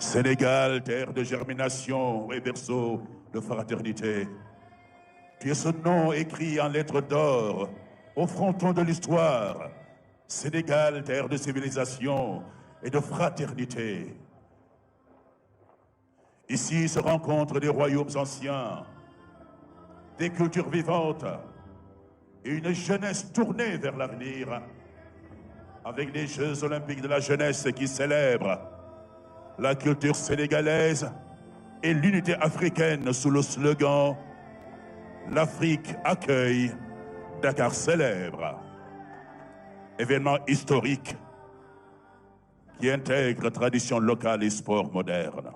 Sénégal, terre de germination et berceau de fraternité. Tu es ce nom écrit en lettres d'or au fronton de l'histoire. Sénégal, terre de civilisation et de fraternité. Ici se rencontrent des royaumes anciens, des cultures vivantes et une jeunesse tournée vers l'avenir, avec les Jeux olympiques de la jeunesse qui célèbrent la culture sénégalaise et l'unité africaine sous le slogan « L'Afrique accueille, Dakar célèbre ». Événement historique qui intègre tradition locale et sport moderne.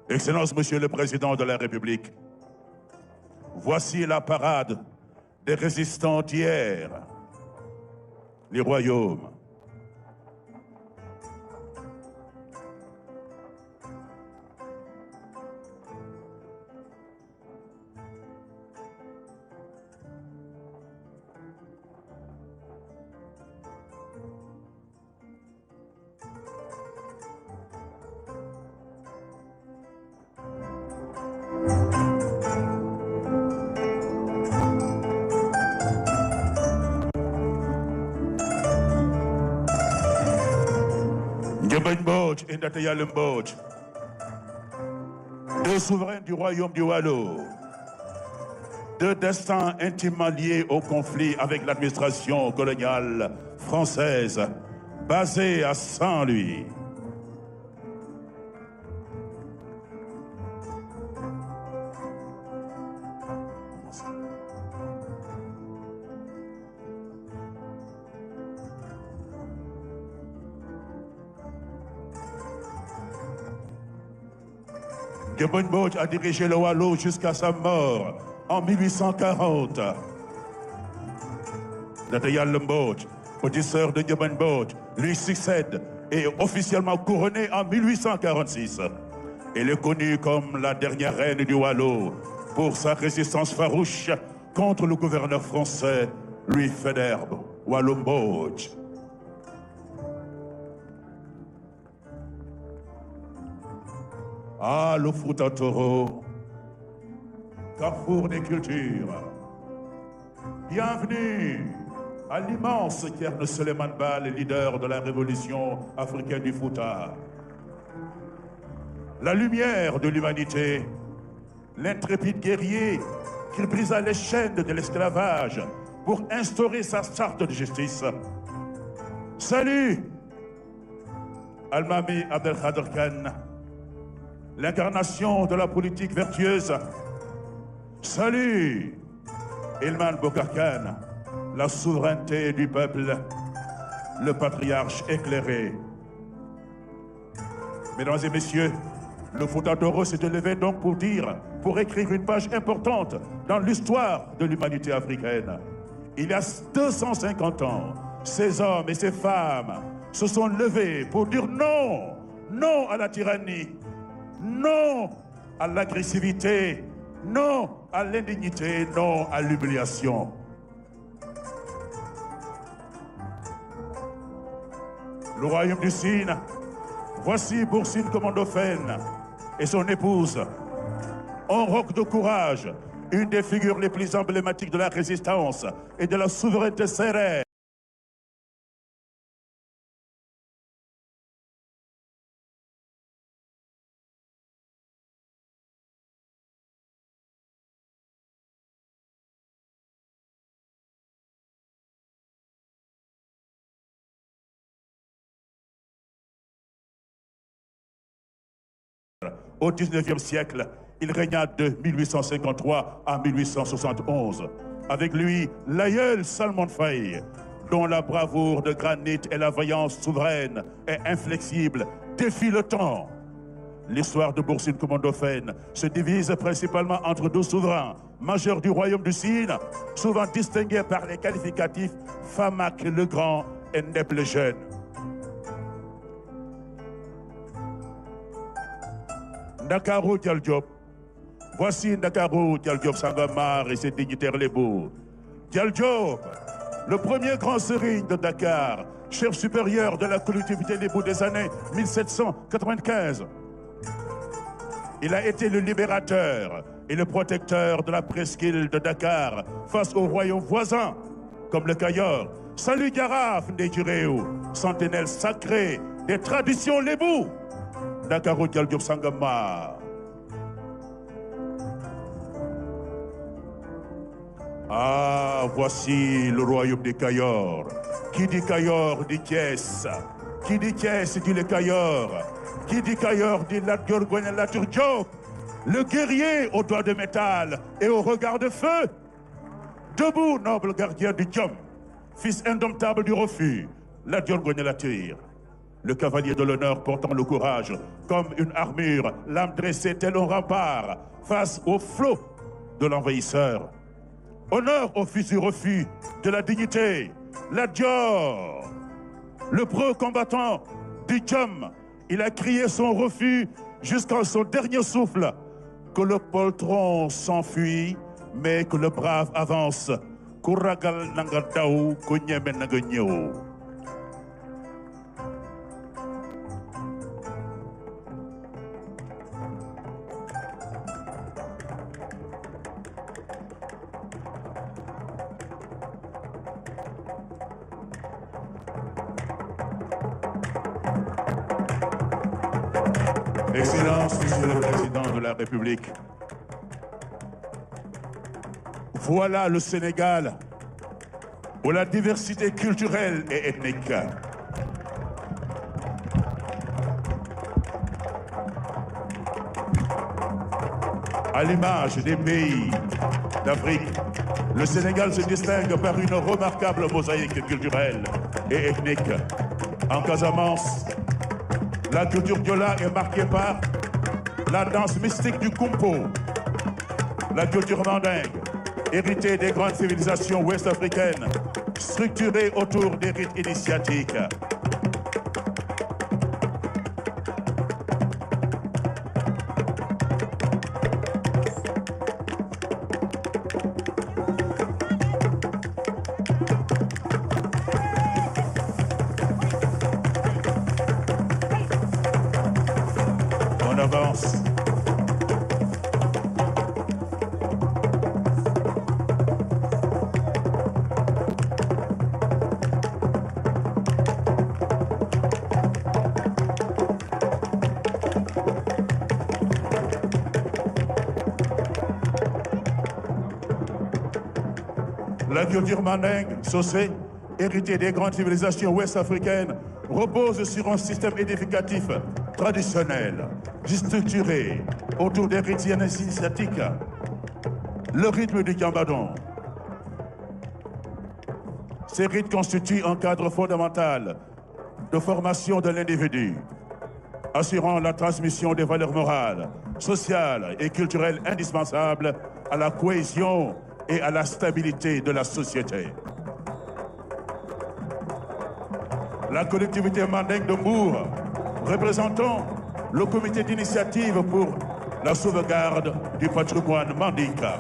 Excellence, Monsieur le Président de la République, voici la parade des résistants d'hier, les royaumes. Deux souverains du royaume du Waalo, deux destins intimement liés au conflit avec l'administration coloniale française basée à Saint-Louis. Ndiobène Mbodj a dirigé le Waalo jusqu'à sa mort en 1840. Ndate Yalla Mbodj, petite sœur de Ndiobène Mbodj, lui succède et est officiellement couronnée en 1846. Elle est connue comme la dernière reine du Waalo pour sa résistance farouche contre le gouverneur français Louis Faidherbe Waalo Mbodj. Ah, le Fouta Toro, carrefour des cultures. Bienvenue à l'immense Thierno Souleymane Baal, leader de la révolution africaine du Fouta. La lumière de l'humanité, l'intrépide guerrier qui brisa les chaînes de l'esclavage pour instaurer sa charte de justice. Salut, Almami Abdelkader Kane, l'incarnation de la politique vertueuse. Salut, Ilman Bokar Kane, la souveraineté du peuple, le patriarche éclairé. Mesdames et messieurs, le Fouta Toro s'est élevé donc pour écrire une page importante dans l'histoire de l'humanité africaine. Il y a 250 ans, ces hommes et ces femmes se sont levés pour dire non, non à la tyrannie, non à l'agressivité, non à l'indignité, non à l'humiliation. Le royaume du Sine, voici Boursine Komandofène et son épouse, en roc de courage, une des figures les plus emblématiques de la résistance et de la souveraineté sérère. Au XIXe siècle, il régna de 1853 à 1871. Avec lui, l'aïeul Salmon Faye, dont la bravoure de granit et la vaillance souveraine et inflexible défient le temps. L'histoire de Boursine Komandofène se divise principalement entre deux souverains majeurs du royaume du Sine, souvent distingués par les qualificatifs Famak le Grand et Nep le Jeune. Ndakaaru Dial Diop. Voici Ndakaaru Dial Diop Sangomar et ses dignitaires lébaux. Dial Diop, le premier grand serigne de Dakar, chef supérieur de la collectivité des Bouts des années 1795. Il a été le libérateur et le protecteur de la presqu'île de Dakar face aux royaumes voisins, comme le Cayor. Salut Garaf Ndejireu, sentinelle sacrée des traditions lébou. Dakaro Diop Sangama. Ah, voici le royaume des Cayor. Qui dit Cayor dit Thiès. Qui dit Thiès dit le Cayor. Qui dit Cayor dit Lat-Dior Lat-Dior Diop. Le guerrier aux doigts de métal et au regard de feu. Debout, noble gardien du Diom, fils indomptable du refus, Lat-Dior Lat-Dior. Le cavalier de l'honneur portant le courage comme une armure, l'âme dressée tel un rempart face au flot de l'envahisseur. Honneur au fils du refus, de la dignité, Lat-Dior. Le preux combattant du Diom, il a crié son refus jusqu'à son dernier souffle. Que le poltron s'enfuit, mais que le brave avance. Kouragal nangadao, konyeme naganyo. Excellence, Monsieur le Président de la République, voilà le Sénégal où la diversité culturelle et ethnique à l'image des pays d'Afrique, le Sénégal se distingue par une remarquable mosaïque culturelle et ethnique. En Casamance, la culture diola est marquée par la danse mystique du Kumpo, la culture mandingue, héritée des grandes civilisations ouest-africaines, structurée autour des rites initiatiques. On avance. La culture mandingue, saucée, héritée des grandes civilisations ouest-africaines, repose sur un système édificatif traditionnel, structuré autour des rites initiatiques. Le rythme du Gambadon. Ces rites constituent un cadre fondamental de formation de l'individu, assurant la transmission des valeurs morales, sociales et culturelles indispensables à la cohésion et à la stabilité de la société. La collectivité mandingue de Mbour, représentant le comité d'initiative pour la sauvegarde du patrimoine mandinka.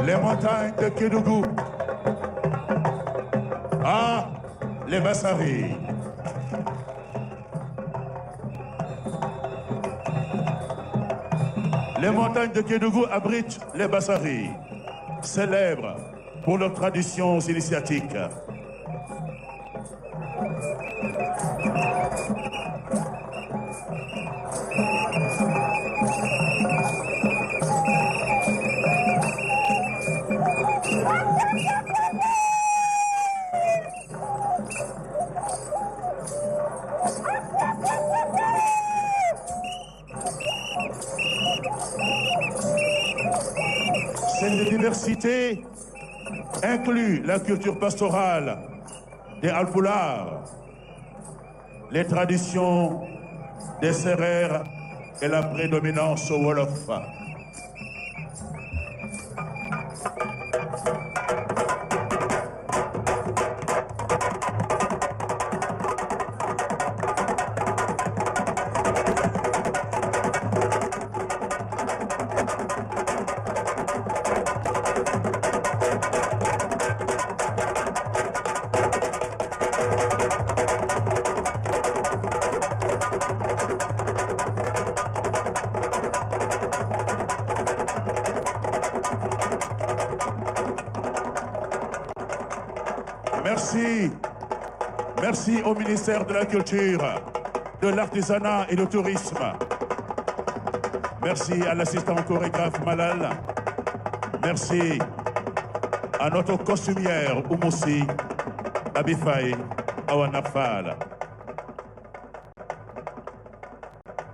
Les montagnes de Kédougou. Ah, les Bassaris. Les montagnes de Kédougou abritent les Bassaris, célèbres pour leurs traditions initiatiques. Cette diversité inclut la culture pastorale des Alpulaar, les traditions des Sérères et la prédominance au Wolof. Merci au ministère de la Culture, de l'Artisanat et du Tourisme. Merci à l'assistant chorégraphe Malal. Merci à notre costumière Oumoussi, Abifai Awanafal.